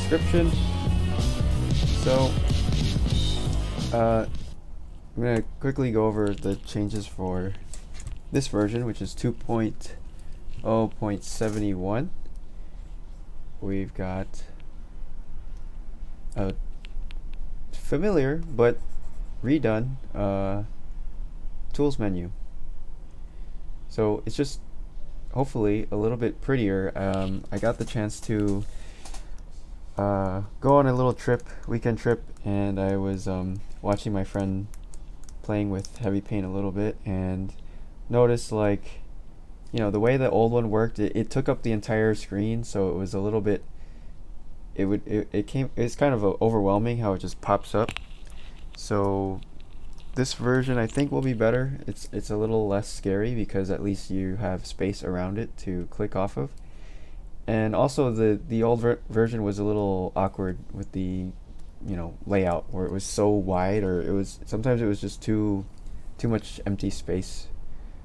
description. So I'm gonna quickly go over the changes for this version, which is 2.0.71. We've got a familiar but redone tools menu. So it's just hopefully a little bit prettier. I got the chance to go on a little weekend trip, and I was watching my friend playing with Heavypaint a little bit, and noticed, like, the way the old one worked, it took up the entire screen, so it was a little bit, it's kind of overwhelming how it just pops up. So this version I think will be better. It's a little less scary because at least you have space around it to click off of. And also the old version was a little awkward with the layout, where it was so wide, or sometimes it was just too much empty space.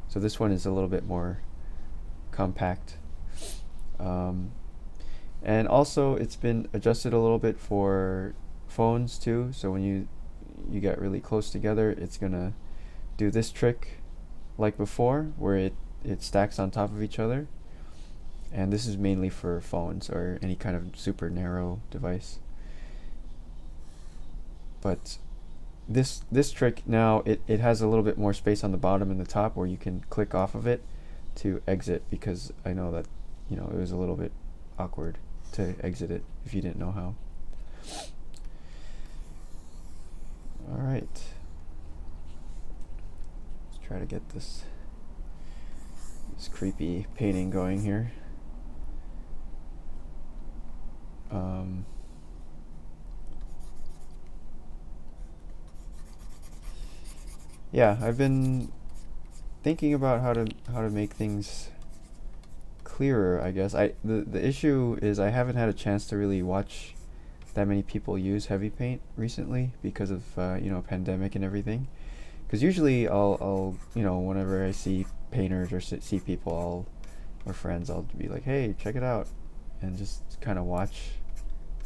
So this one is a little bit more compact. And also it's been adjusted a little bit for phones too, so when you get really close together, it's gonna do this trick like before, where it stacks on top of each other. And this is mainly for phones or any kind of super narrow device. But this trick now, it has a little bit more space on the bottom and the top where you can click off of it to exit, because I know that it was a little bit awkward to exit it if you didn't know how. Alright, let's try to get this creepy painting going here. Yeah, I've been thinking about how to make things clearer, I guess. The issue is I haven't had a chance to really watch that many people use Heavypaint recently because of pandemic and everything. Because usually I'll whenever I see painters or see people or friends, I'll be like, hey, check it out, and just kind of watch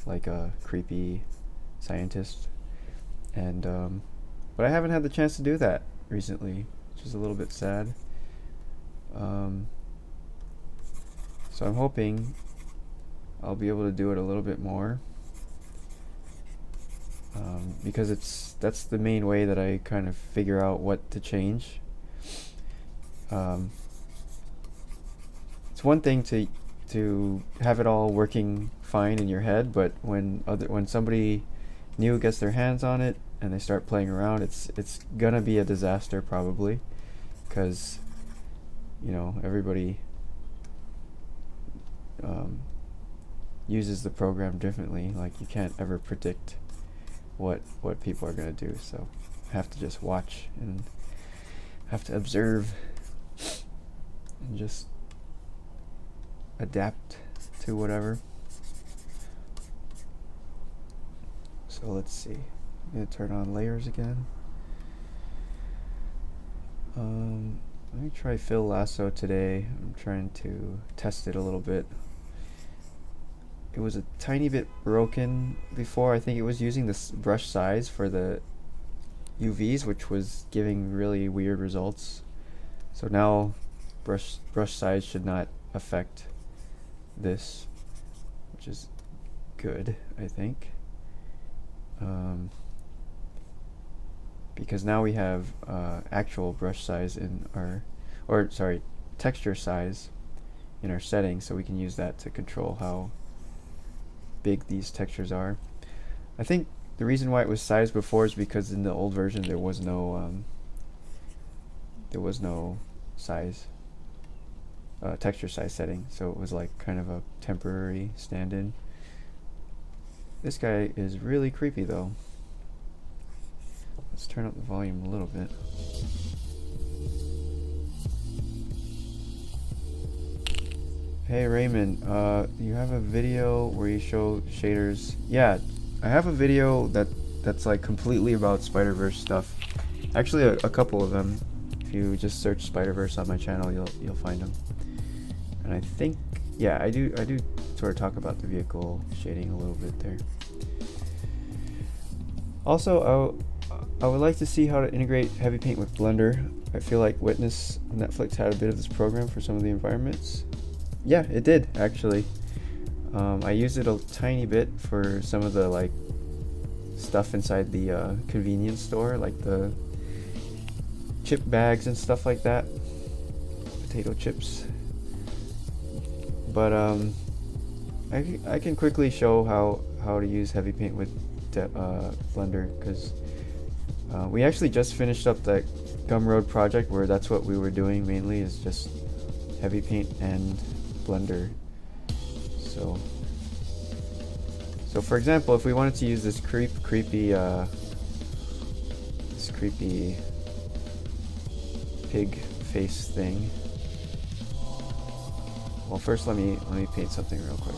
like a creepy scientist. And but I haven't had the chance to do that recently, which is a little bit sad. So I'm hoping I'll be able to do it a little bit more, because that's the main way that I kind of figure out what to change. It's one thing to have it all working fine in your head, but when somebody new gets their hands on it and they start playing around, it's gonna be a disaster probably, because everybody uses the program differently. Like, you can't ever predict what people are gonna do, so I have to just watch and have to observe and just adapt to whatever. So let's see, I'm gonna turn on layers again. Let me try Fill Lasso today. I'm trying to test it a little bit. It was a tiny bit broken before. I think it was using this brush size for the UVs, which was giving really weird results. So now brush size should not affect this, which is good, I think. Because now we have actual brush size in our, texture size in our settings, so we can use that to control how big these textures are. I think the reason why it was sized before is because in the old version there was no size, texture size setting, so it was like kind of a temporary stand-in. This guy is really creepy though. Let's turn up the volume a little bit. Hey Raymond, you have a video where you show shaders? Yeah, I have a video that's like completely about Spider-Verse stuff. Actually, a couple of them. If you just search Spider-Verse on my channel, you'll find them. And I think, yeah, I do sort of talk about the vehicle shading a little bit there. Also, I would like to see how to integrate Heavypaint with Blender. I feel like Witness Netflix had a bit of this program for some of the environments. Yeah, it did actually. I used it a tiny bit for some of the like stuff inside the convenience store, like the chip bags and stuff like that, potato chips. But I can quickly show how to use Heavypaint with Blender, because we actually just finished up that Gumroad project where that's what we were doing mainly, is just Heavypaint and Blender. So for example, if we wanted to use this creepy pig face thing, well, first let me paint something real quick.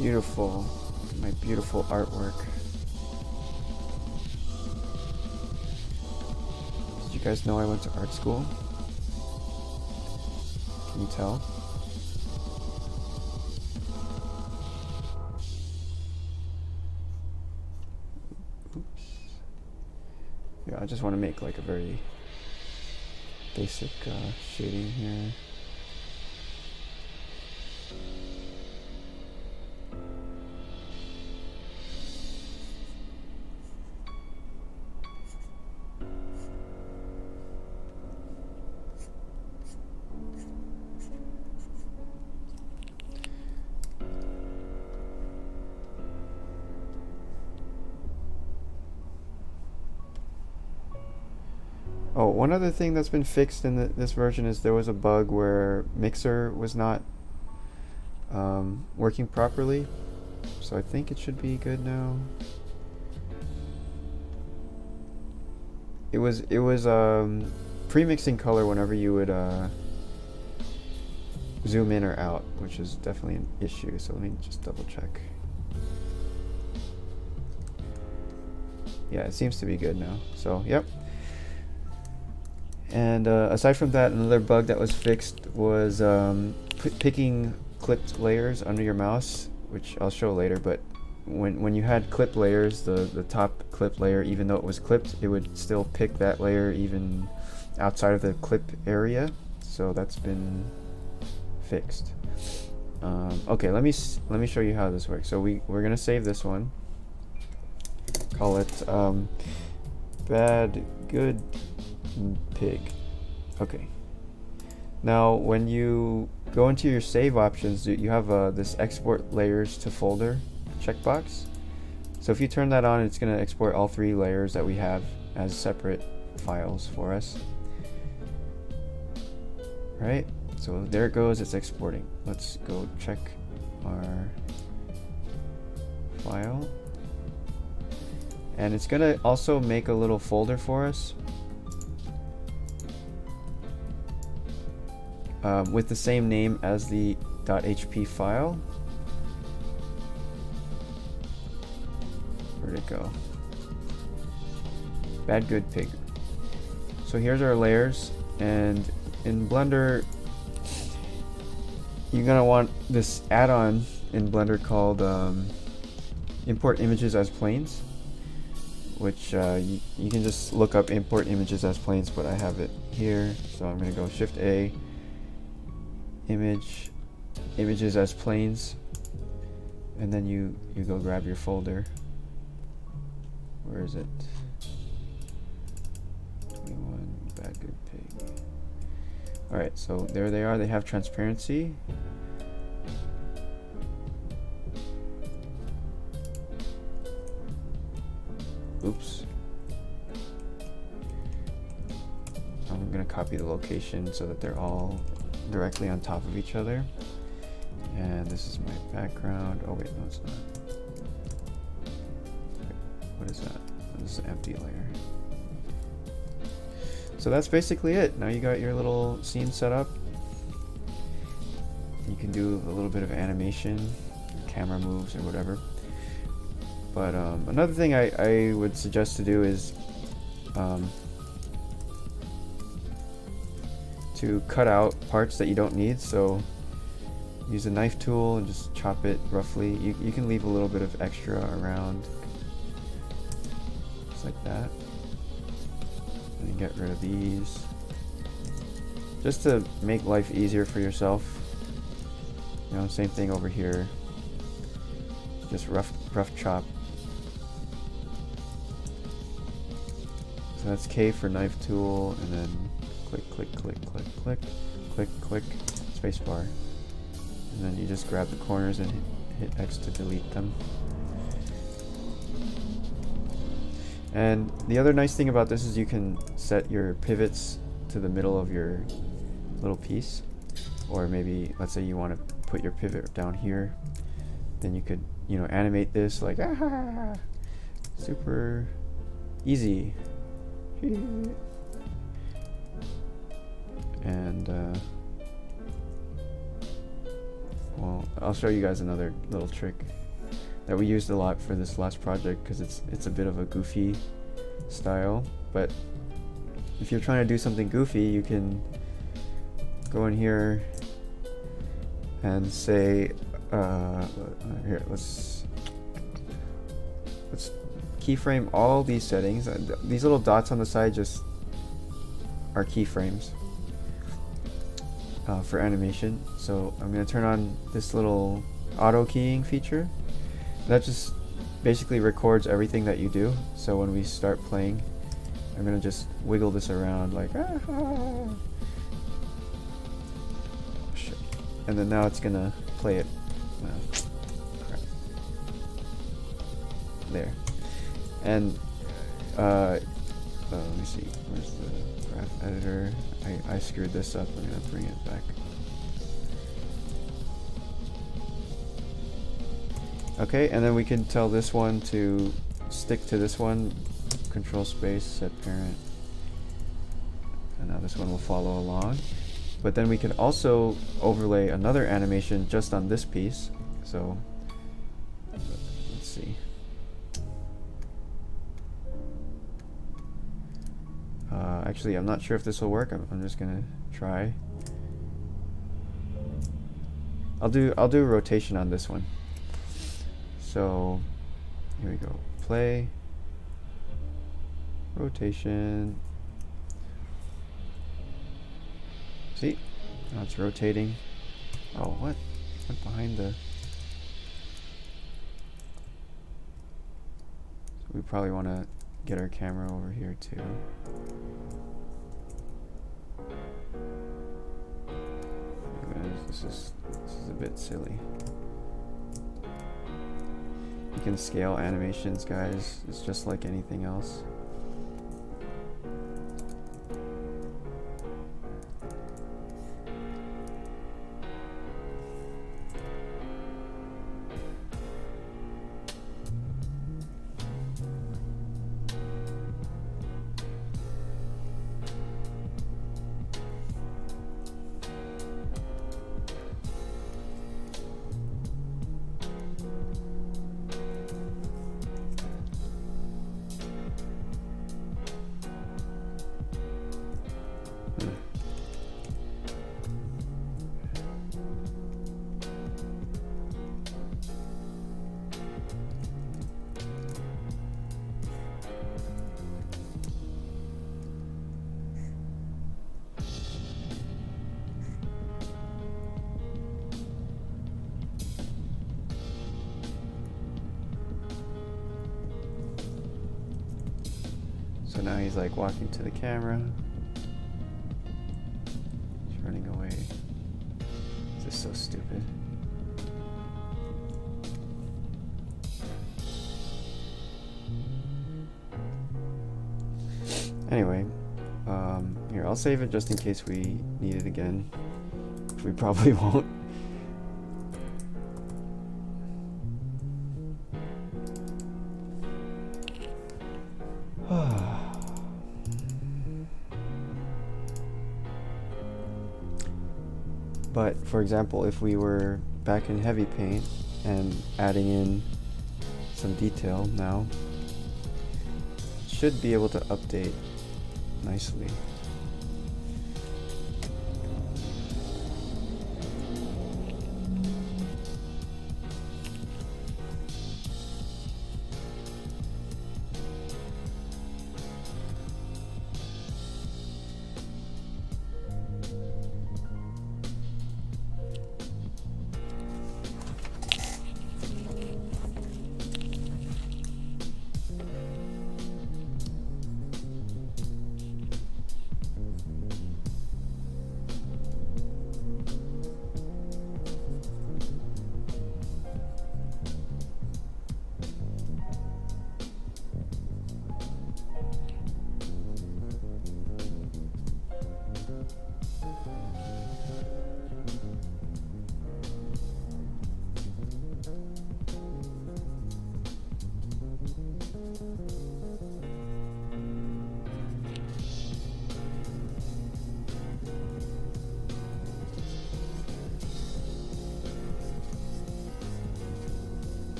Beautiful, my beautiful artwork. Did you guys know I went to art school? Can you tell? Oops. Yeah, I just want to make like a very basic shading here. Oh, one other thing that's been fixed in this version is there was a bug where Mixer was not working properly, so I think it should be good now. It was pre-mixing color whenever you would zoom in or out, which is definitely an issue. So let me just double check. Yeah, it seems to be good now. So yep. And aside from that, another bug that was fixed was picking clipped layers under your mouse, which I'll show later. But when you had clipped layers, the top clip layer, even though it was clipped, it would still pick that layer even outside of the clip area. So that's been fixed. Okay, let me show you how this works. So we're gonna save this one. Call it Badbadnotgood pig. Okay. Now, when you go into your save options, you have this export layers to folder checkbox. So if you turn that on, it's going to export all 3 layers that we have as separate files for us. Right? So there it goes, it's exporting. Let's go check our file. And it's going to also make a little folder for us. With the same name as the .hp file. Where'd it go? Badbadnotgood pig. So here's our layers, and in Blender, you're gonna want this add-on in Blender called import images as planes, which you can just look up import images as planes, but I have it here, so I'm gonna go Shift A. Images as planes, and then you go grab your folder. Where is it? 21 Badbadnotgood pig. Alright, so there they are. They have transparency. Oops. I'm gonna copy the location so that they're all directly on top of each other. And this is my background. Oh wait, no it's not. What is that? Oh, this is an empty layer. So that's basically it. Now you got your little scene set up. you can do a little bit of animation, camera moves or whatever. But another thing I would suggest to do is to cut out parts that you don't need. So use a knife tool and just chop it roughly. You can leave a little bit of extra around, just like that. And then get rid of these, just to make life easier for yourself. You know, same thing over here. Just rough chop. So that's K for knife tool, and then click, click, click, click, click, click, click, spacebar. And then you just grab the corners and hit X to delete them. And the other nice thing about this is you can set your pivots to the middle of your little piece. Or maybe, let's say you want to put your pivot down here. Then you could, you know, animate this like, ah, super easy. And well, I'll show you guys another little trick that we used a lot for this last project, because it's a bit of a goofy style. But if you're trying to do something goofy, you can go in here and say, here, let's keyframe all these settings. These little dots on the side just are keyframes for animation. So I'm going to turn on this little auto keying feature. That just basically records everything that you do. So when we start playing, I'm going to just wiggle this around like, ah. Shit. And then now it's going to play it. Crap. There. And let me see, where's the graph editor? I screwed this up. I'm gonna bring it back. Okay, and then we can tell this one to stick to this one. Control space, set parent. And now this one will follow along. But then we can also overlay another animation just on this piece. So let's see. Actually, I'm not sure if this will work. I'm just gonna try. I'll do a rotation on this one. So here we go. Play. Rotation. See? Now it's rotating. Oh, what? Went behind the... So we probably want to get our camera over here too. This is a bit silly. You can scale animations, guys. It's just like anything else. So now he's like walking to the camera, turning away. This is so stupid. Anyway, here, I'll save it just in case we need it again. We probably won't. But for example, if we were back in Heavypaint and adding in some detail now, it should be able to update nicely.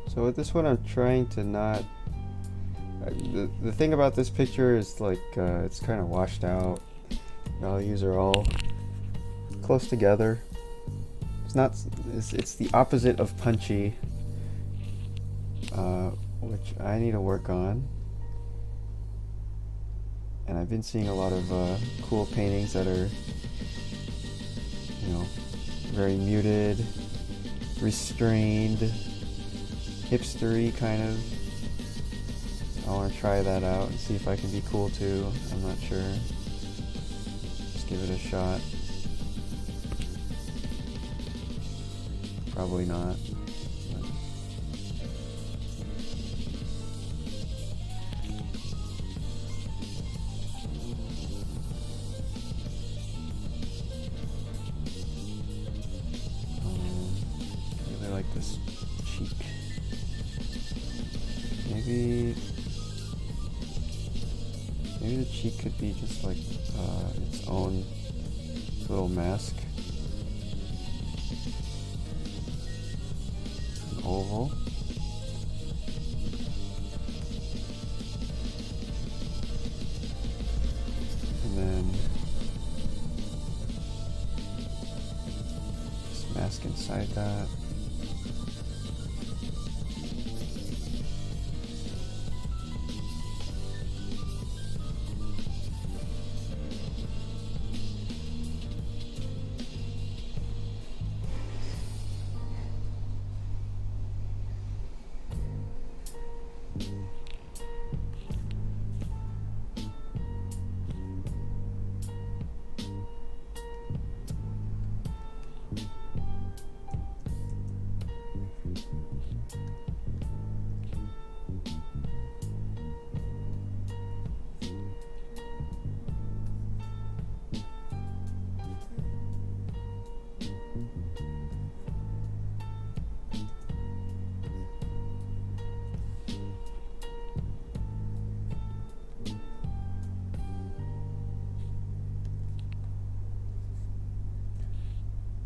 So with this one, I'm trying to not. The thing about this picture is like it's kind of washed out. Values are all close together. It's not. It's the opposite of punchy, which I need to work on. And I've been seeing a lot of cool paintings that are, very muted, restrained, hipstery kind of. I want to try that out and see if I can be cool too. I'm not sure. Just give it a shot. Probably not. Really like this cheek. Maybe the cheek could be just like its own little mask. An oval. And then just mask inside that.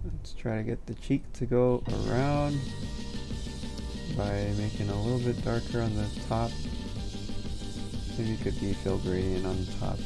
Let's try to get the cheek to go around by making a little bit darker on the top. Maybe it could be fill gradient on the top.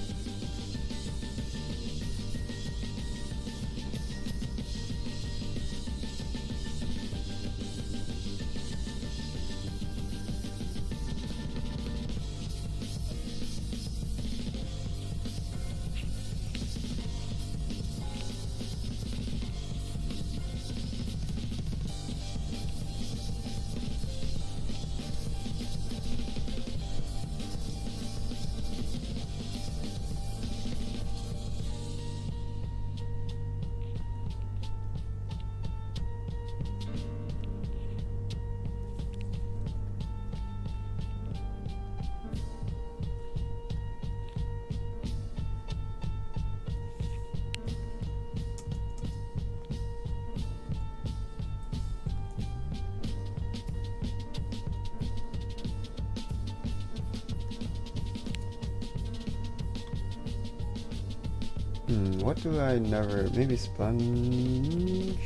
What do I never... Maybe sponge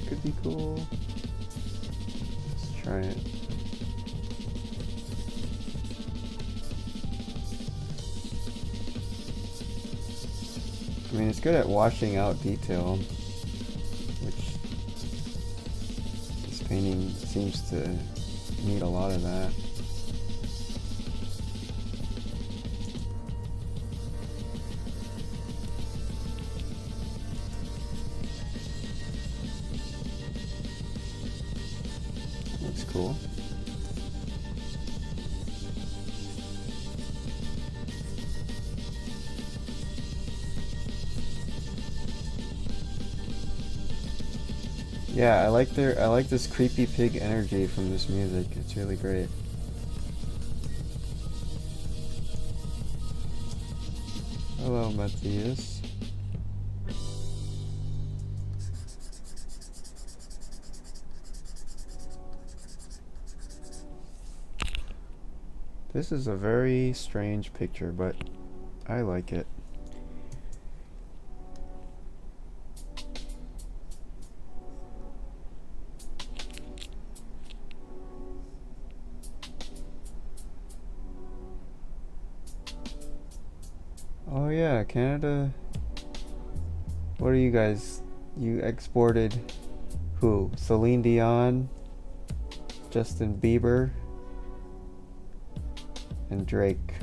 could be cool. Let's try it. I mean, it's good at washing out detail, which this painting seems to need a lot of that. Looks cool. Yeah, I like this creepy pig energy from this music. It's really great. Hello, Matthias. This is a very strange picture, but I like it. Oh yeah, Canada. What are you guys? You exported who? Celine Dion, Justin Bieber, and Drake.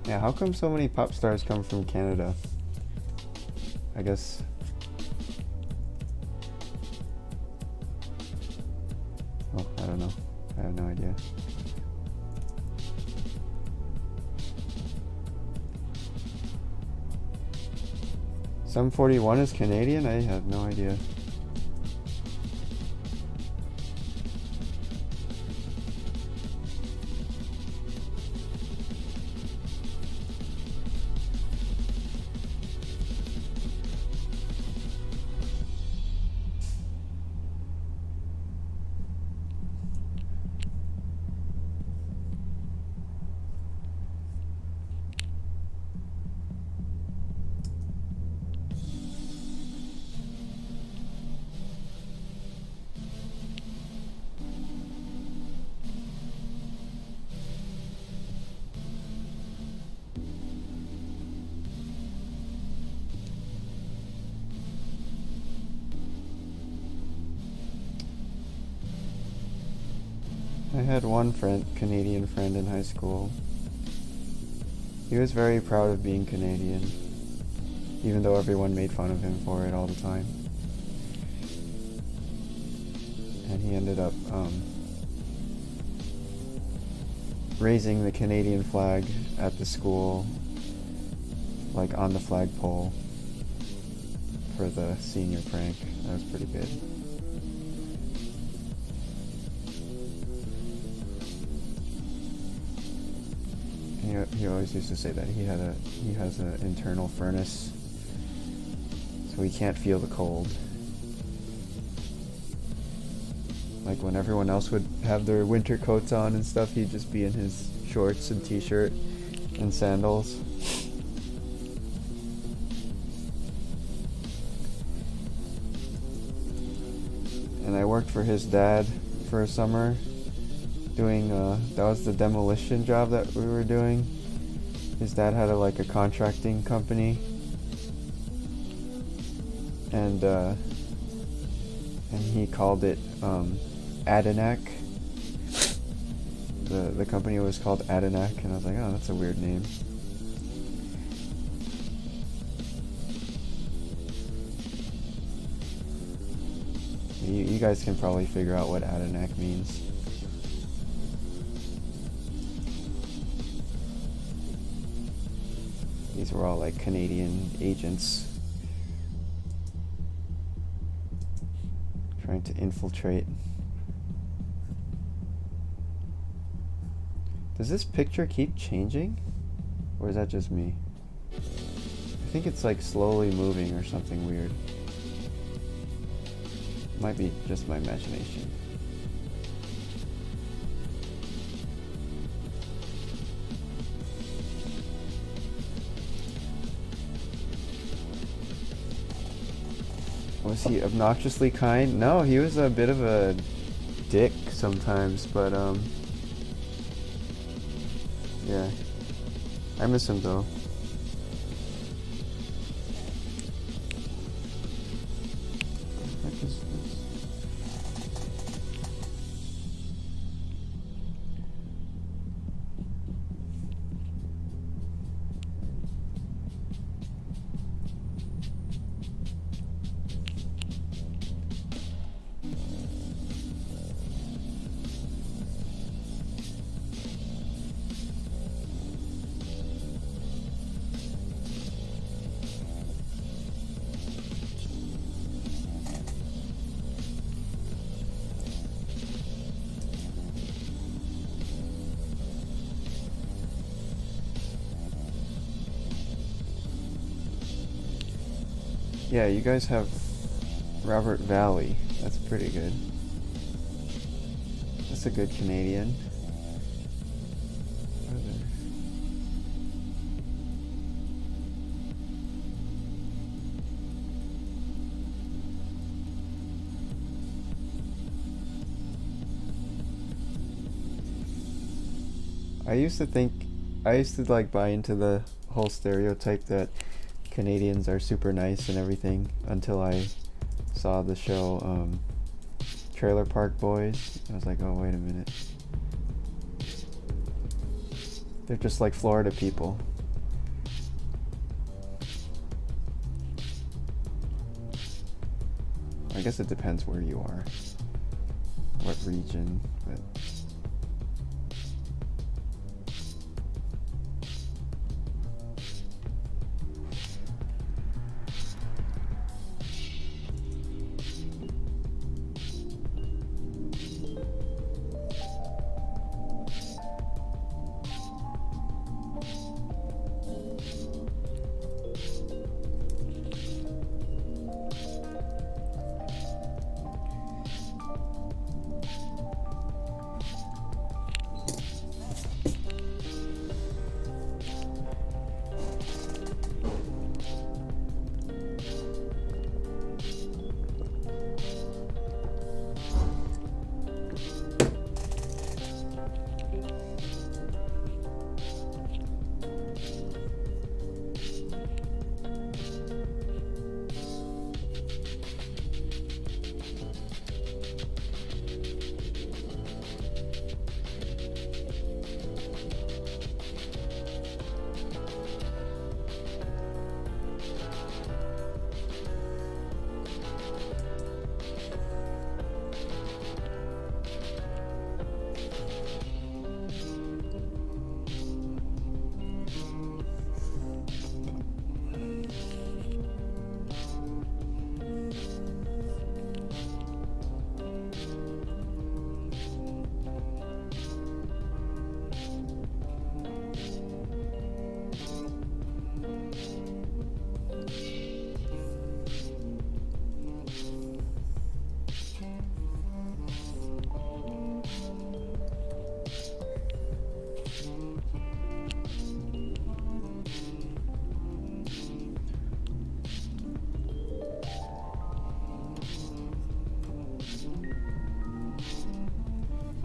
Yeah, how come so many pop stars come from Canada? I guess. Oh, I don't know. I have no idea. Sum 41 is Canadian? I had no idea. I had one Canadian friend in high school. He was very proud of being Canadian, even though everyone made fun of him for it all the time. And he ended up raising the Canadian flag at the school, like on the flagpole, for the senior prank. That was pretty good. He always used to say that he has an internal furnace, so he can't feel the cold. Like when everyone else would have their winter coats on and stuff, he'd just be in his shorts and t-shirt and sandals. And I worked for his dad for a summer doing that was the demolition job that we were doing. His dad had a contracting company, and he called it Adenac. The company was called Adenac, and I was like, oh, that's a weird name. You guys can probably figure out what Adenac means. These were all like Canadian agents trying to infiltrate. Does this picture keep changing? Or is that just me? I think it's like slowly moving or something weird. Might be just my imagination. Was he obnoxiously kind? No, he was a bit of a dick sometimes, but yeah. I miss him though. What is this? Yeah, you guys have Robert Valley. That's pretty good. That's a good Canadian. I used to think, I used to like buy into the whole stereotype that Canadians are super nice and everything until I saw the show Trailer Park Boys. I was like, oh, wait a minute. They're just like Florida people. I guess it depends where you are, what region, but...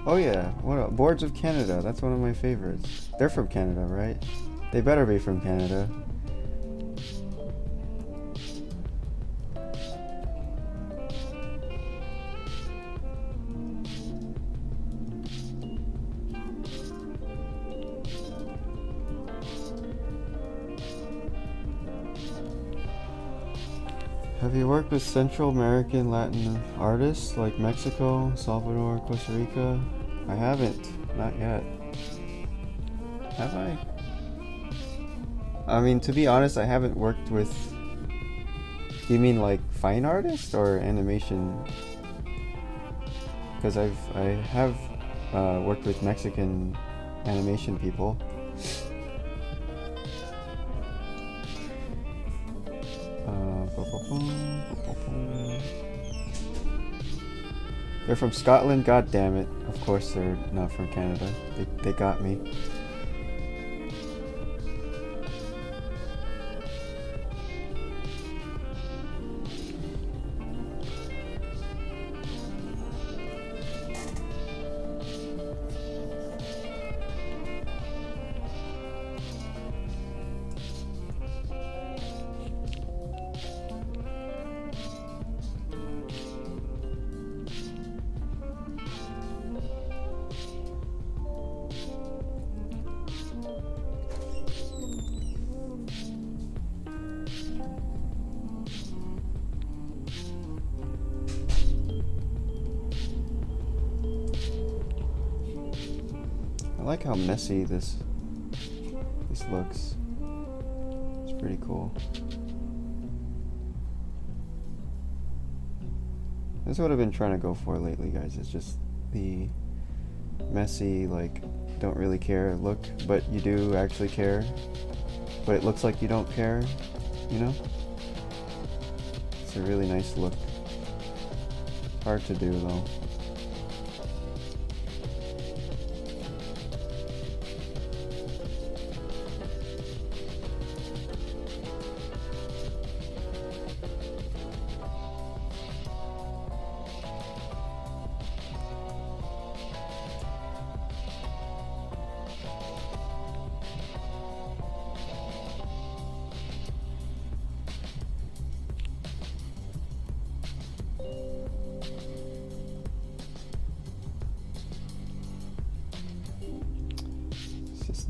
Oh yeah, what Boards of Canada, that's one of my favorites. They're from Canada, right? They better be from Canada. Have you worked with Central American Latin artists like Mexico, Salvador, Costa Rica? I haven't, not yet. Have I? I mean, to be honest, I haven't worked with... You mean like fine artists or animation? Because I have worked with Mexican animation people. They're from Scotland, god damn it. Of course they're not from Canada. They got me. I like how messy this looks. It's pretty cool. That's what I've been trying to go for lately, guys. It's just the messy, like, don't really care look, but you do actually care. But it looks like you don't care, you know? It's a really nice look. Hard to do, though.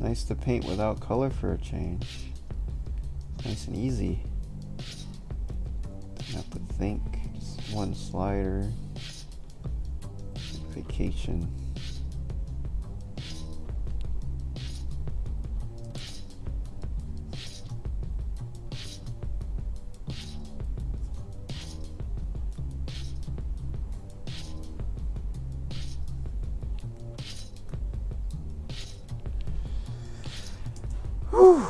nice to paint without color for a change. Nice and easy. Don't have to think. Just one slider. Vacation. Whew.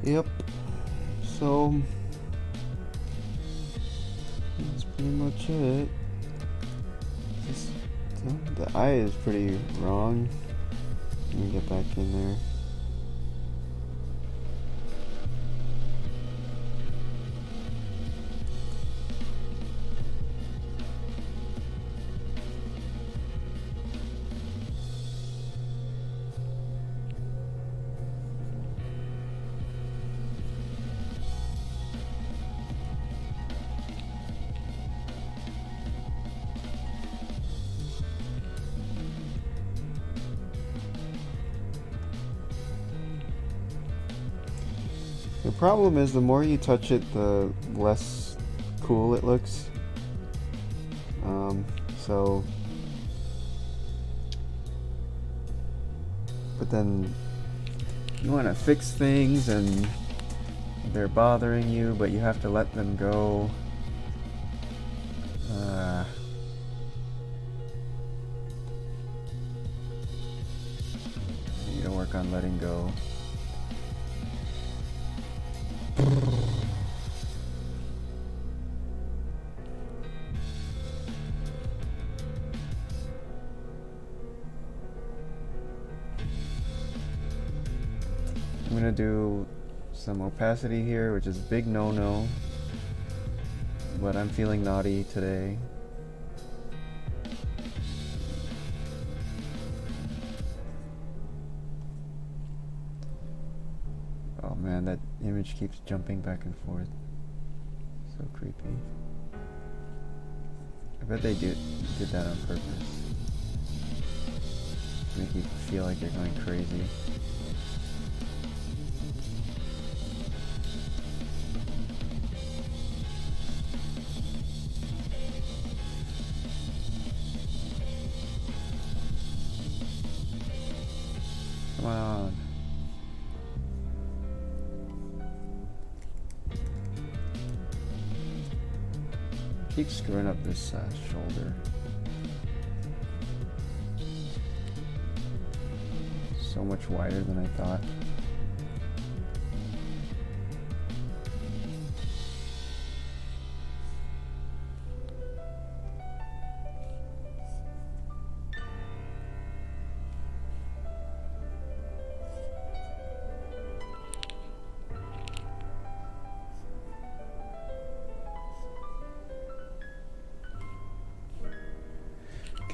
Yep. So that's pretty much it. The eye is pretty wrong. Let me get back in there. The problem is the more you touch it, the less cool it looks. But then you want to fix things and they're bothering you, but you have to let them go. You need to work on letting go. I'm gonna do some opacity here, which is a big no-no, but I'm feeling naughty today. Oh man, that image keeps jumping back and forth. So creepy. I bet they did that on purpose. Make you feel like you're going crazy. Come on. Keep screwing up this shoulder. So much wider than I thought.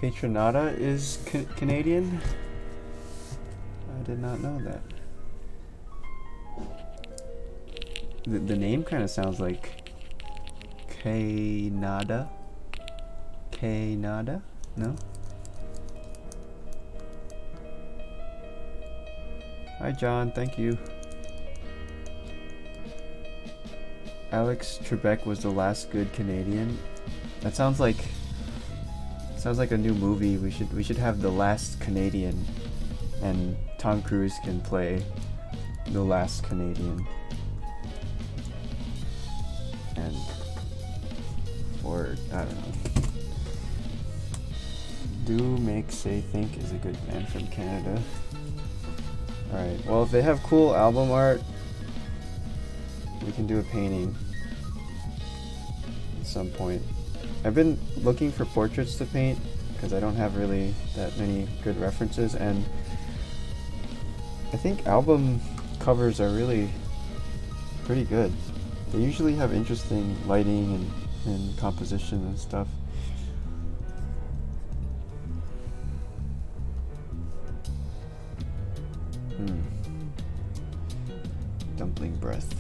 Trinata is Canadian? I did not know that. The name kind of sounds like Canada. Canada? No? Hi John, thank you. Alex Trebek was the last good Canadian. That sounds like a new movie. We should have The Last Canadian, and Tom Cruise can play the last Canadian. And or I don't know. Do Make Say Think is a good band from Canada. Alright, well if they have cool album art, we can do a painting at some point. I've been looking for portraits to paint because I don't have really that many good references, and I think album covers are really pretty good. They usually have interesting lighting and composition and stuff. Dumpling breath.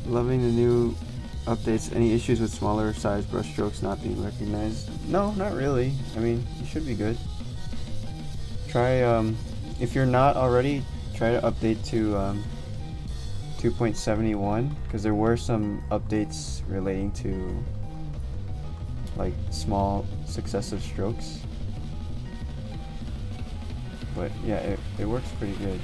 Loving the new updates. Any issues with smaller size brushstrokes not being recognized? No, not really. I mean, you should be good. Try, if you're not already, try to update to 2.71, because there were some updates relating to like small successive strokes. But yeah, it works pretty good.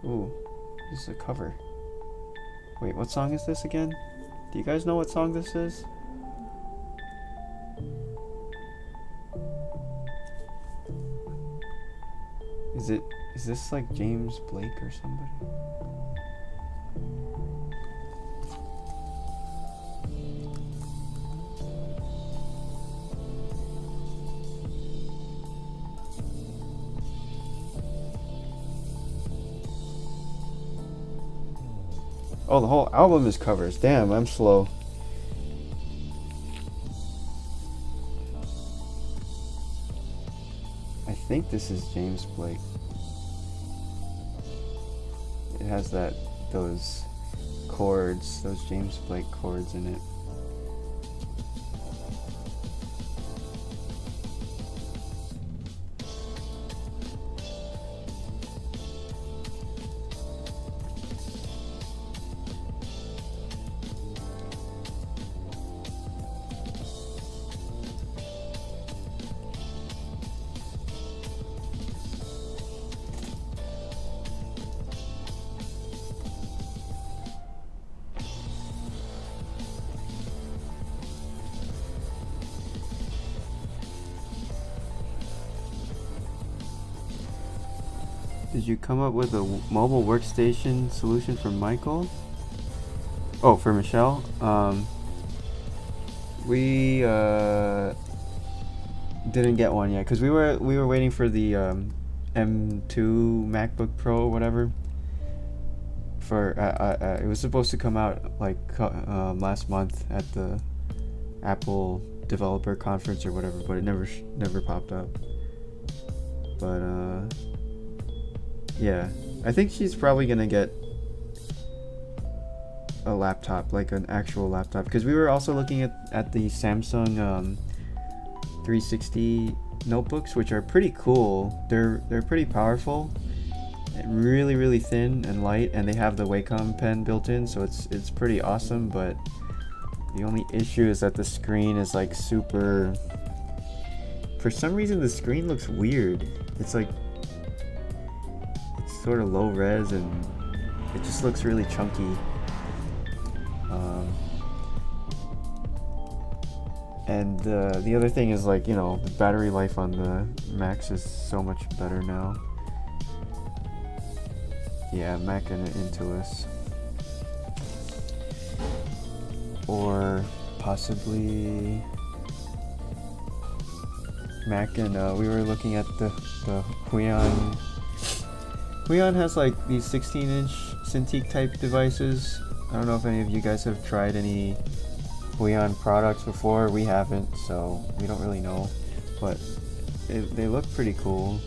Ooh, this is a cover. Wait, what song is this again? Do you guys know what song this is? Is this like James Blake or somebody? Oh, the whole album is covers. Damn, I'm slow. I think this is James Blake. It has those chords, those James Blake chords in it. Did you come up with a mobile workstation solution for Michael? Oh, for Michelle? We didn't get one yet because we were waiting for the M2 MacBook Pro or whatever. For it was supposed to come out like last month at the Apple Developer Conference or whatever, but it never popped up. But yeah, I think she's probably gonna get a laptop, like an actual laptop, because we were also looking at the Samsung 360 notebooks, which are pretty cool. They're pretty powerful, really thin and light, and they have the Wacom pen built in, so it's pretty awesome. But the only issue is that the screen is like super. For some reason, the screen looks weird. It's like sort of low res and it just looks really chunky. And the other thing is, like, you know, the battery life on the Macs is so much better now. Yeah, Mac and Intuos. Or possibly Mac and we were looking at the Huion. Huion has like these 16-inch Cintiq type devices. I don't know if any of you guys have tried any Huion products before. We haven't, so we don't really know. But they look pretty cool.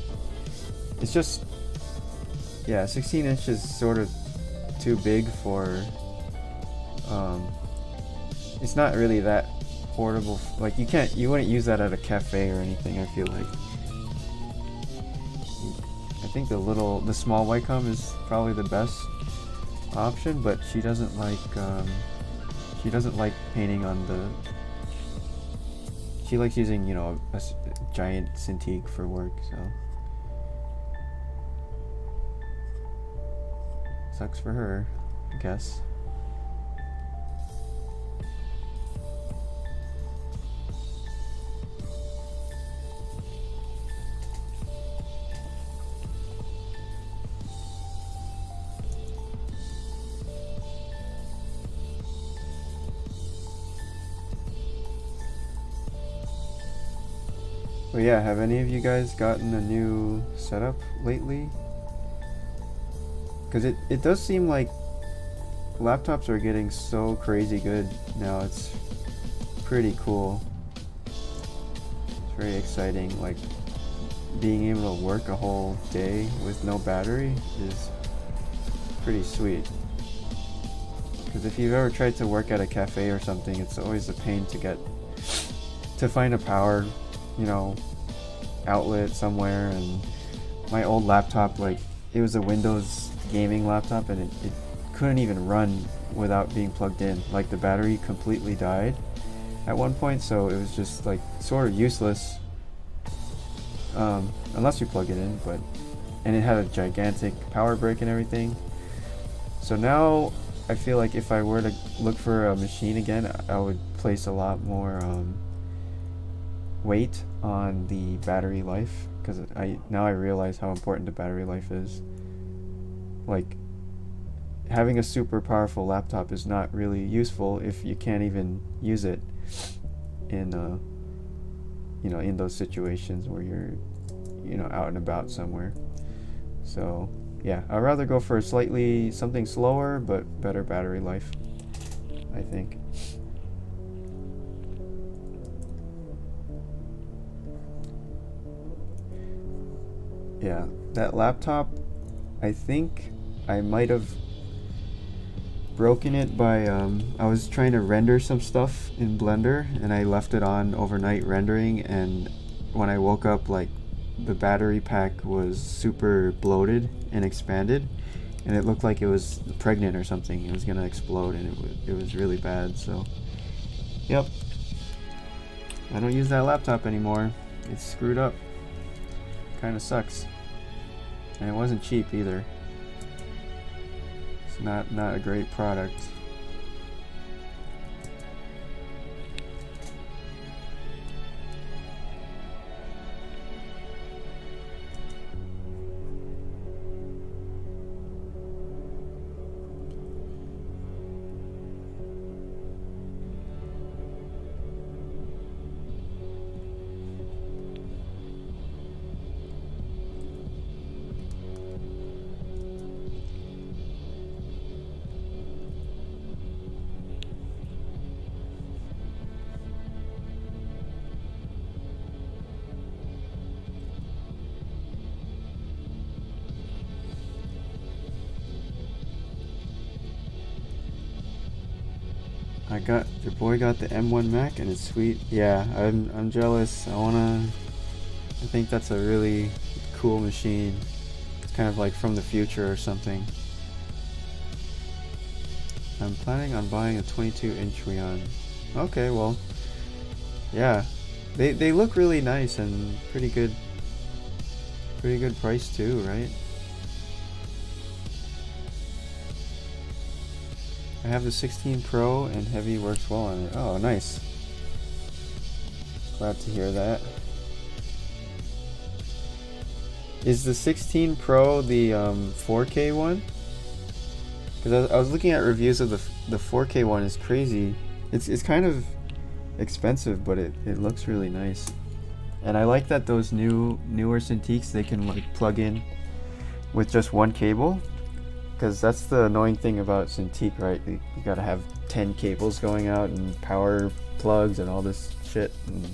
It's just, yeah, 16 inch is sort of too big for. It's not really that portable. Like you wouldn't use that at a cafe or anything. I feel like. I think the small Wacom is probably the best option, but she doesn't like painting on the. She likes using, you know, a giant Cintiq for work, so sucks for her, I guess. But yeah, have any of you guys gotten a new setup lately? Because it does seem like laptops are getting so crazy good now. It's pretty cool. It's very exciting. Like, being able to work a whole day with no battery is pretty sweet. Because if you've ever tried to work at a cafe or something, it's always a pain to find a power, outlet somewhere. And my old laptop, like, it was a Windows gaming laptop, and it couldn't even run without being plugged in. Like, the battery completely died at one point, so it was just like sort of useless unless you plug it in. And it had a gigantic power brick and everything. So now I feel like if I were to look for a machine again, I would place a lot more weight on the battery life, because now I realize how important the battery life is. Like, having a super powerful laptop is not really useful if you can't even use it in in those situations where you're out and about somewhere. So yeah, I'd rather go for something slower but better battery life, I think. Yeah, that laptop, I think I might have broken it by I was trying to render some stuff in Blender, and I left it on overnight rendering, and when I woke up, like, the battery pack was super bloated and expanded, and it looked like it was pregnant or something. It was gonna explode, and it was really bad. So yep, I don't use that laptop anymore. It's screwed up. Kind of sucks, and it wasn't cheap either. It's not a great product. Your boy got the M1 Mac, and it's sweet. Yeah, I'm jealous. I think that's a really cool machine. It's kind of like from the future or something. I'm planning on buying a 22-inch Rion. Okay, well, yeah, they look really nice and pretty good price too, right? I have the 16 Pro, and Heavy works well on it. Oh, nice. Glad to hear that. Is the 16 Pro the 4K one? Because I was looking at reviews of the 4K one. Is crazy. It's kind of expensive, but it looks really nice. And I like that those newer Cintiqs, they can like plug in with just one cable. Because that's the annoying thing about Cintiq, right? You gotta have 10 cables going out and power plugs and all this shit. And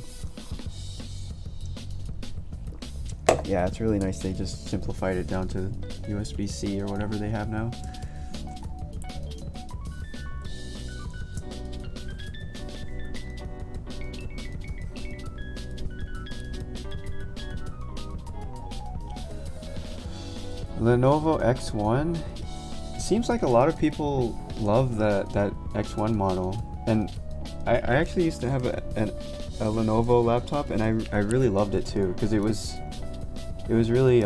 yeah, it's really nice they just simplified it down to USB-C or whatever they have now. Lenovo X1. Seems like a lot of people love that X1 model, and I actually used to have a Lenovo laptop, and I really loved it too, because it was really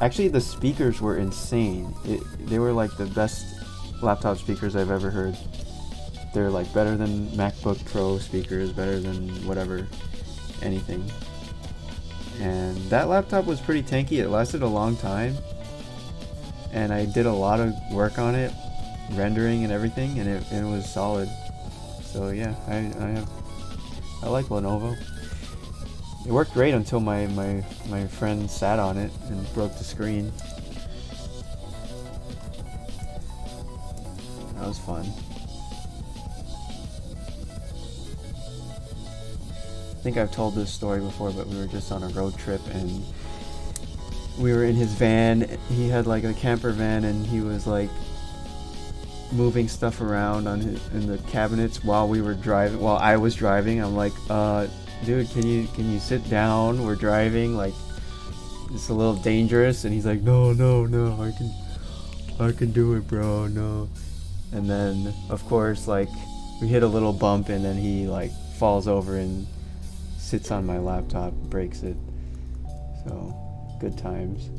actually the speakers were insane. They were like the best laptop speakers I've ever heard. They're like better than MacBook Pro speakers, better than whatever, anything. And that laptop was pretty tanky. It lasted a long time, and I did a lot of work on it, rendering and everything, and it was solid. So yeah, I like Lenovo. It worked great until my friend sat on it and broke the screen. That was fun. I think I've told this story before, but we were just on a road trip and we were in his van. He had like a camper van and he was like moving stuff around in the cabinets while I was driving. I'm like, dude, can you sit down? We're driving, like it's a little dangerous. And he's like, no, I can do it, bro, no. And then of course, like, we hit a little bump and then he like falls over and sits on my laptop, breaks it. So good times.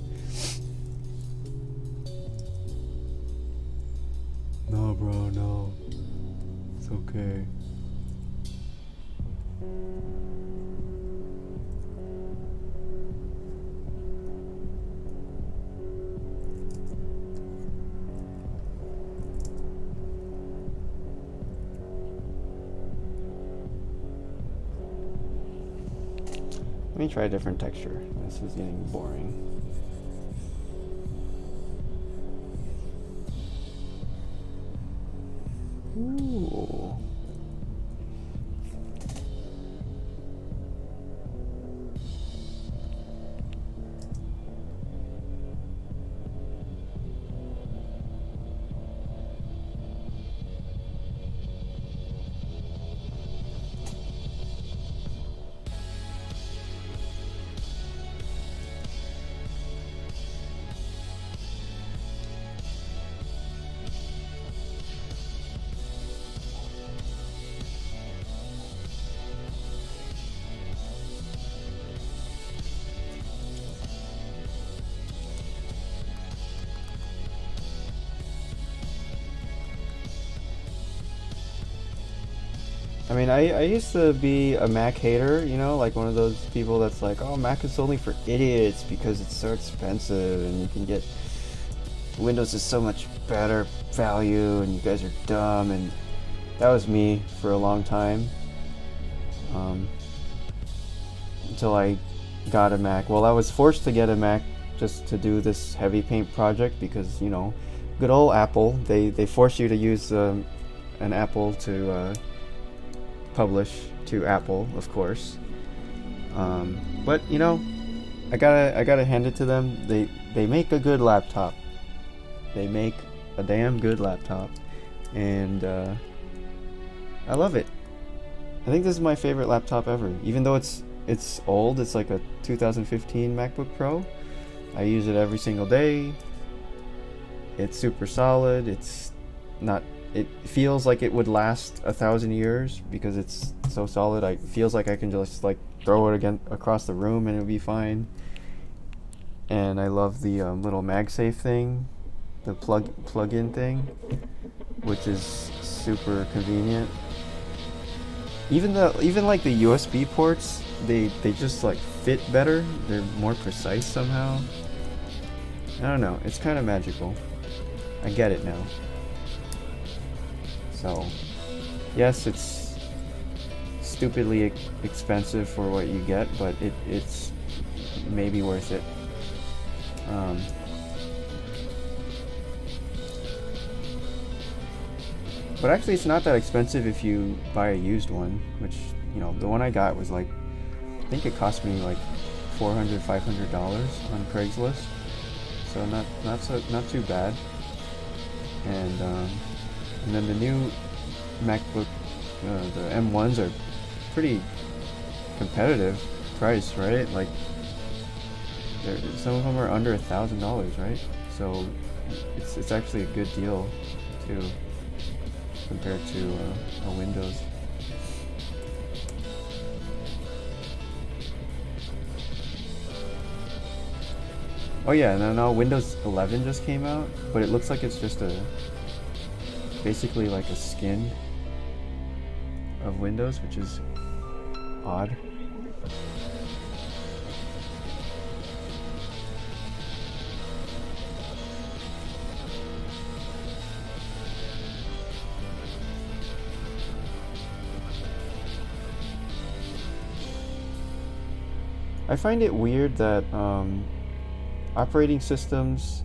No, bro, no, it's okay. Let me try a different texture. This is getting boring. Ooh. I mean, I used to be a Mac hater, you know, like one of those people that's like, oh, Mac is only for idiots because it's so expensive and you can get Windows is so much better value and you guys are dumb. And that was me for a long time, until I got a Mac. Well, I was forced to get a Mac just to do this Heavypaint project because, you know, good old Apple, they force you to use an Apple to publish to Apple, of course. But you know, I gotta hand it to them. They make a good laptop. They make a damn good laptop, and I love it. I think this is my favorite laptop ever. Even though it's old, it's like a 2015 MacBook Pro. I use it every single day. It's super solid. It feels like it would last 1,000 years because it's so solid. It feels like I can just like throw it again across the room and it'll be fine. And I love the little MagSafe thing, the plug-in thing, which is super convenient. Even like the USB ports, they just like fit better. They're more precise somehow. I don't know. It's kind of magical. I get it now. So, yes, it's stupidly expensive for what you get, but it's maybe worth it. But actually, it's not that expensive if you buy a used one, which, you know, the one I got was like, I think it cost me like $400, $500 on Craigslist. So not too bad. And then the new MacBook, the M1s are pretty competitive price, right? Like, some of them are under $1,000, right? So it's actually a good deal too, compared to a Windows. Oh yeah, no, Windows 11 just came out, but it looks like it's just basically like a skin of Windows, which is odd. I find it weird that operating systems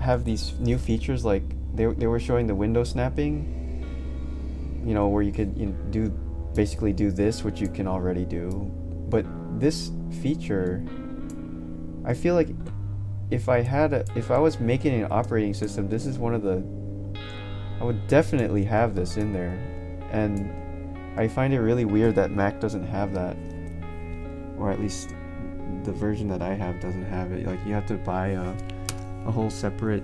have these new features, like they were showing the window snapping, you know, where you could basically do this, which you can already do. But this feature, I feel like if I was making an operating system, this is one of the, I would definitely have this in there. And I find it really weird that Mac doesn't have that, or at least the version that I have doesn't have it. Like, you have to buy a whole separate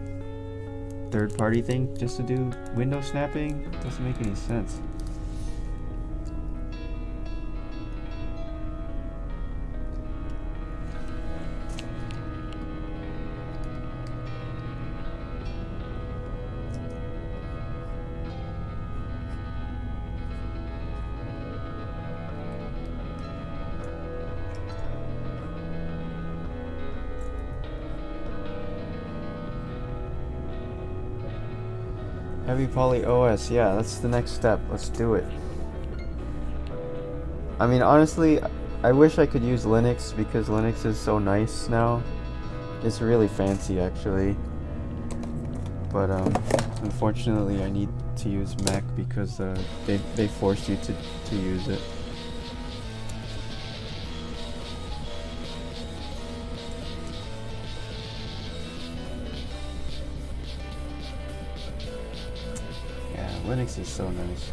third-party thing just to do window snapping. It doesn't make any sense. Heavy Poly OS, yeah, that's the next step. Let's do it. I mean, honestly, I wish I could use Linux because Linux is so nice now. It's really fancy, actually. But unfortunately, I need to use Mac because they force you to use it. Linux is so nice.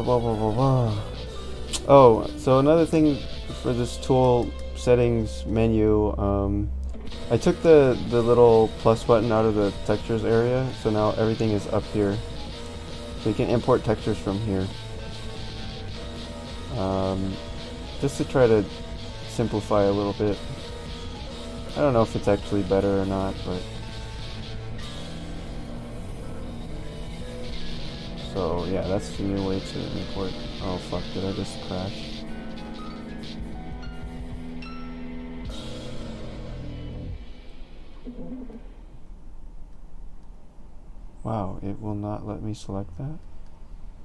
Blah, blah, blah, blah. Oh, so another thing for this tool settings menu, I took the little plus button out of the textures area, so now everything is up here. So you can import textures from here. Just to try to simplify a little bit. I don't know if it's actually better or not, but... So yeah, that's the new way to import. Oh fuck, did I just crash? Wow, it will not let me select that?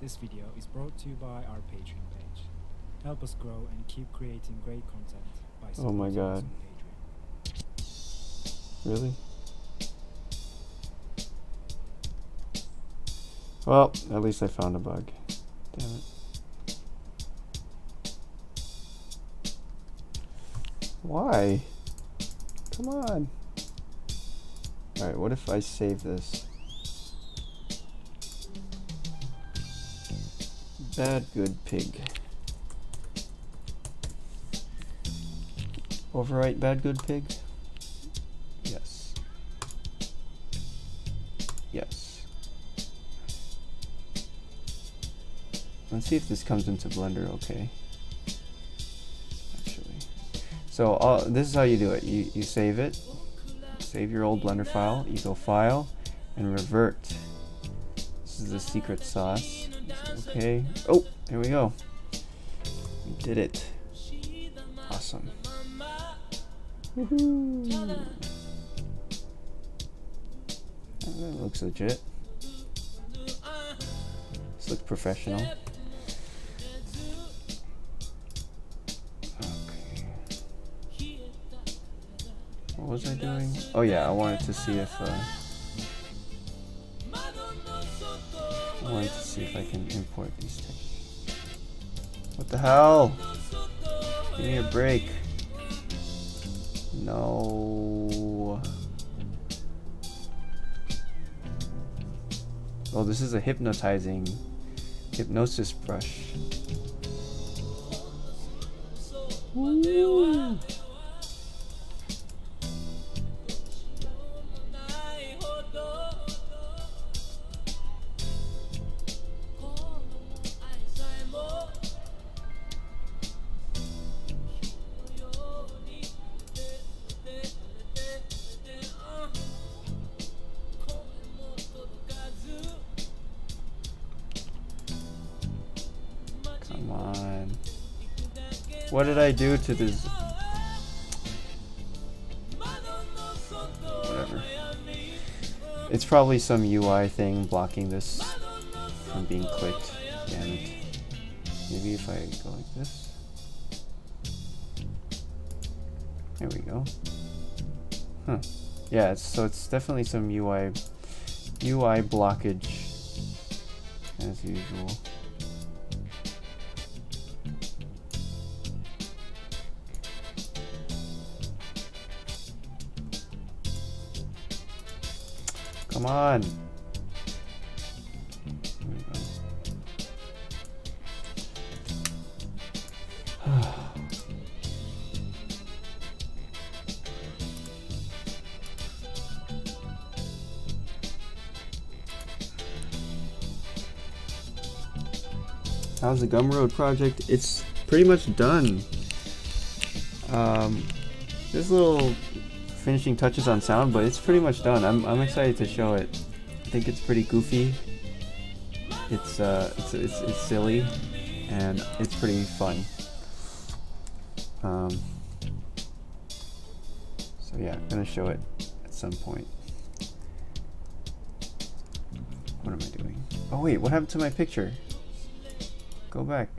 This video is brought to you by our Patreon page. Help us grow and keep creating great content by supporting us on Patreon. Really? Well, at least I found a bug. Damn it. Why? Come on. Alright, what if I save this? Badbadnotgood. Overwrite Badbadnotgood? Yes. Yes. Let's see if this comes into Blender. Okay. Actually. So this is how you do it. You save it. Save your old Blender file. You go File and Revert. This is the secret sauce. Okay. Oh, here we go. We did it. Awesome. Woohoo! That looks legit. This looks professional. What was I doing? Oh yeah, I wanted to see if I can import these textures. What the hell? Give me a break. No. Oh, this is a hypnosis brush. Woo. Come on. What did I do to this? Whatever. It's probably some UI thing blocking this from being clicked. Damn it. Maybe if I go like this. There we go. Huh. Yeah, it's definitely some UI blockage as usual. Come on. There we go. How's the Gumroad project? It's pretty much done. There's little finishing touches on sound, but it's pretty much done. I'm excited to show it. I think it's pretty goofy. It's silly, and it's pretty fun. So yeah, I'm gonna show it at some point. What am I doing? Oh wait, what happened to my picture? Go back.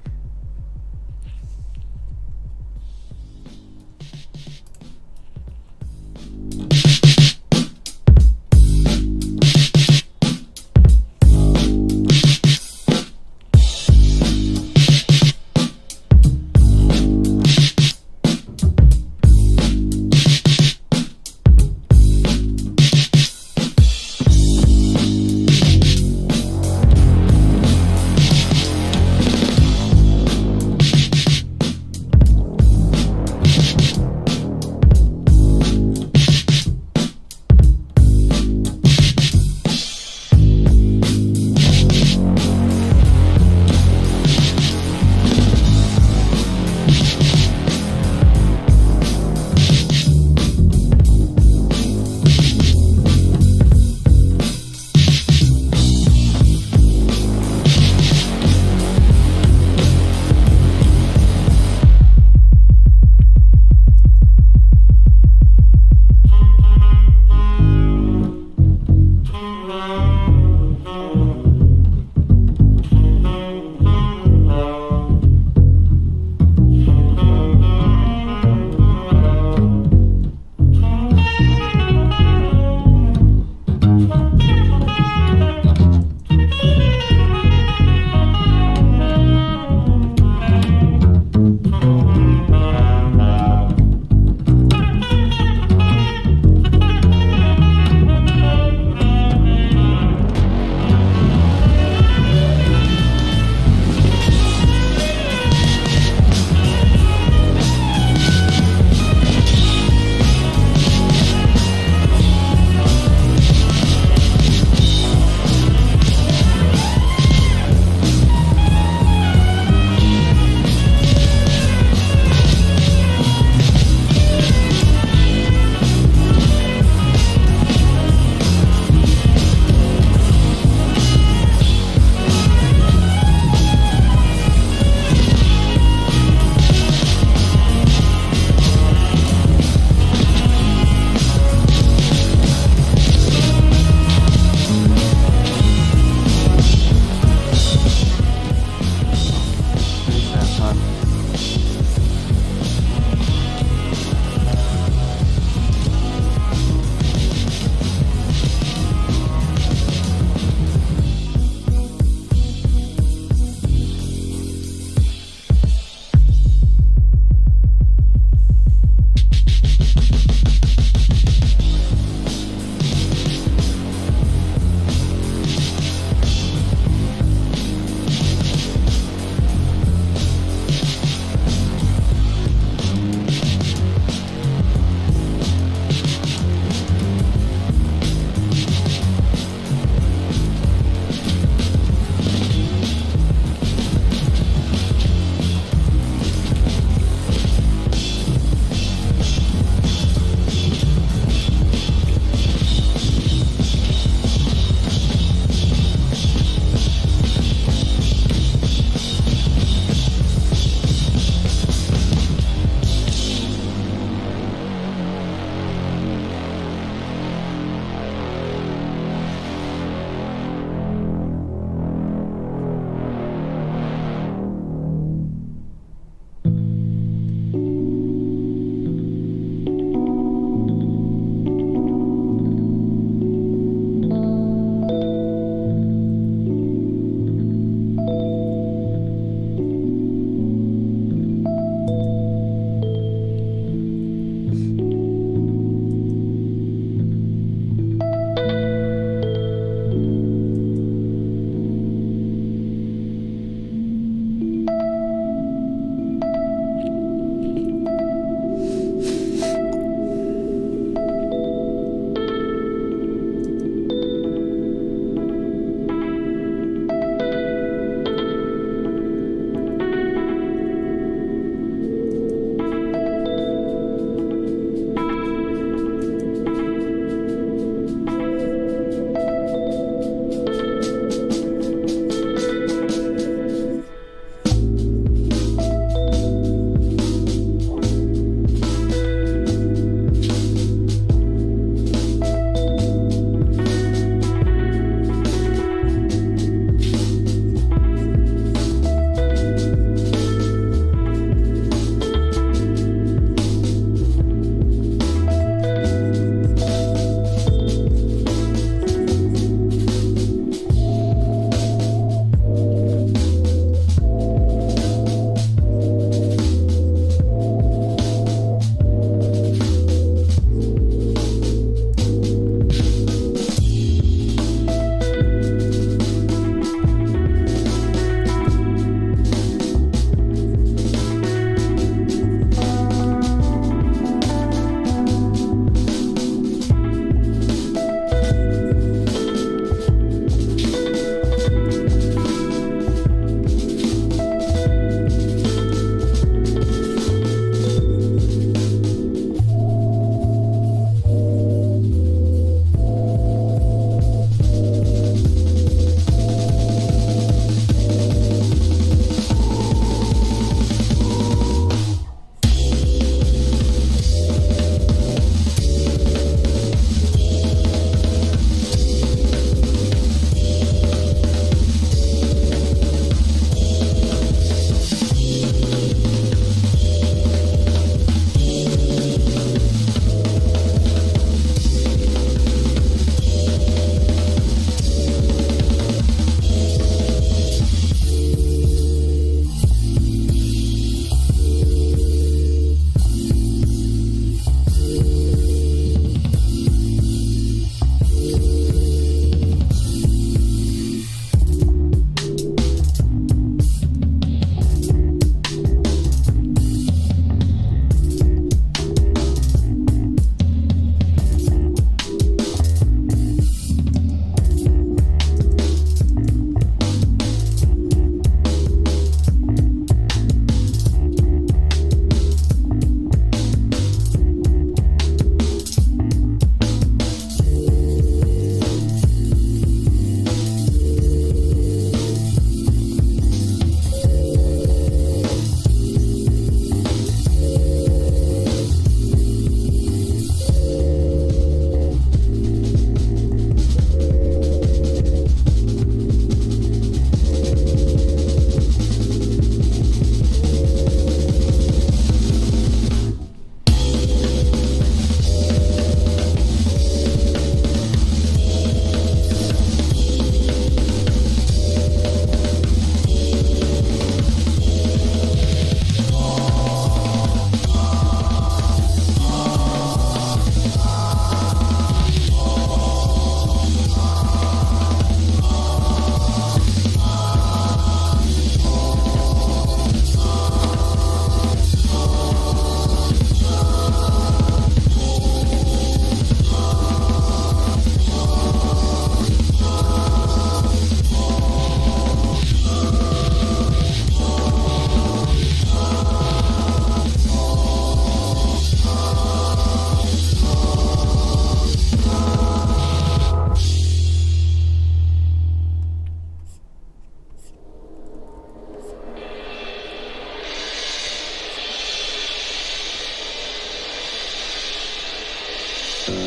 Hello,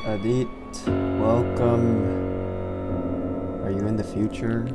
Adit. Welcome. Are you in the future?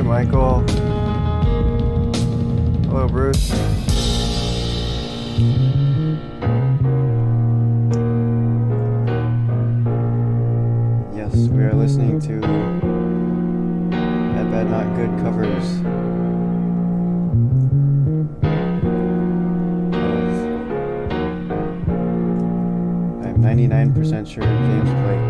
Michael. Hello, Bruce. Yes, we are listening to Badbadnotgood covers. I'm 99% sure James Blake.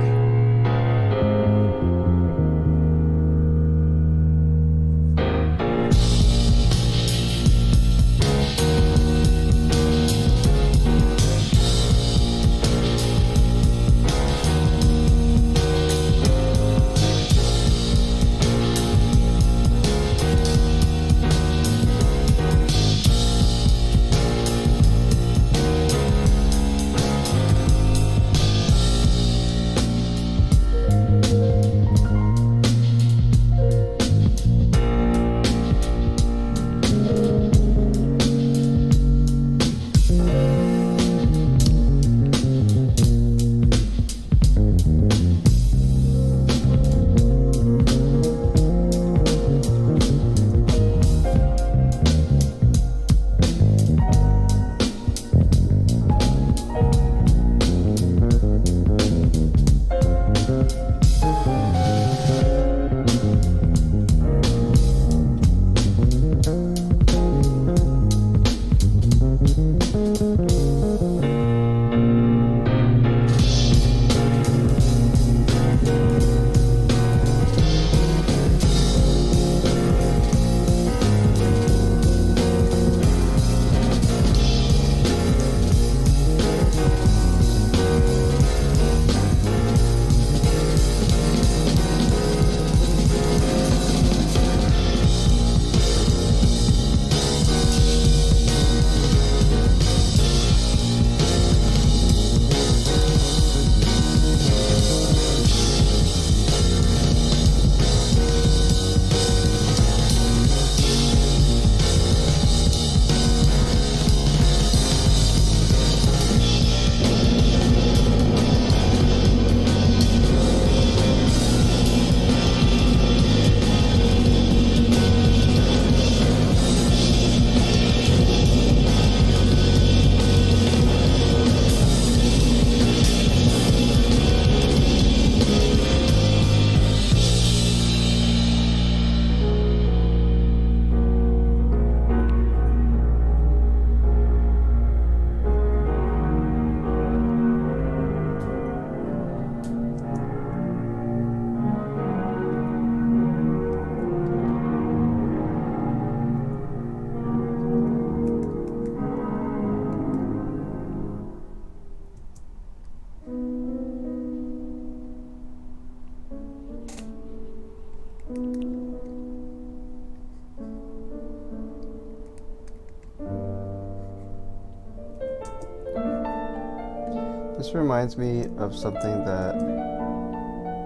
This reminds me of something that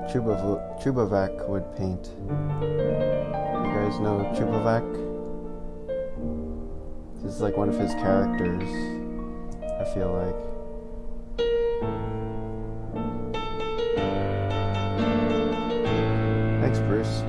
Chubavac would paint. You guys know Chubavac? This is like one of his characters, I feel like. Thanks, Bruce.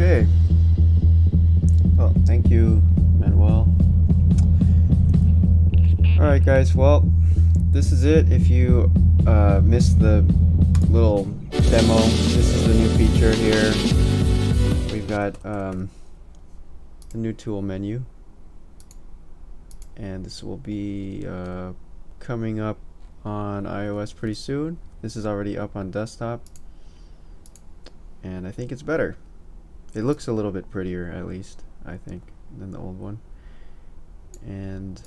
Okay. Well, thank you, Manuel. Alright guys, well, this is it. If you missed the little demo, this is the new feature here. We've got a new tool menu, and this will be coming up on iOS pretty soon. This is already up on desktop, and I think it's better. It looks a little bit prettier, at least, I think, than the old one. And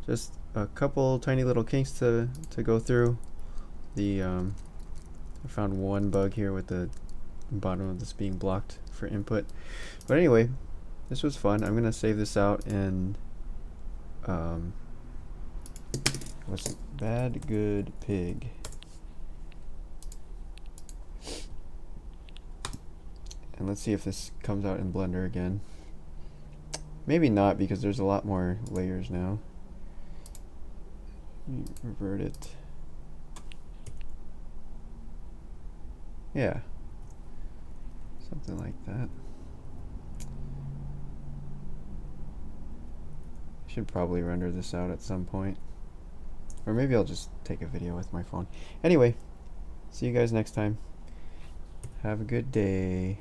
just a couple tiny little kinks to go through. I found one bug here with the bottom of this being blocked for input. But anyway, this was fun. I'm gonna save this out in what's it? Badgood Pig. And let's see if this comes out in Blender again. Maybe not, because there's a lot more layers now. Revert it. Yeah, something like that. I should probably render this out at some point, or maybe I'll just take a video with my phone. Anyway, see you guys next time. Have a good day.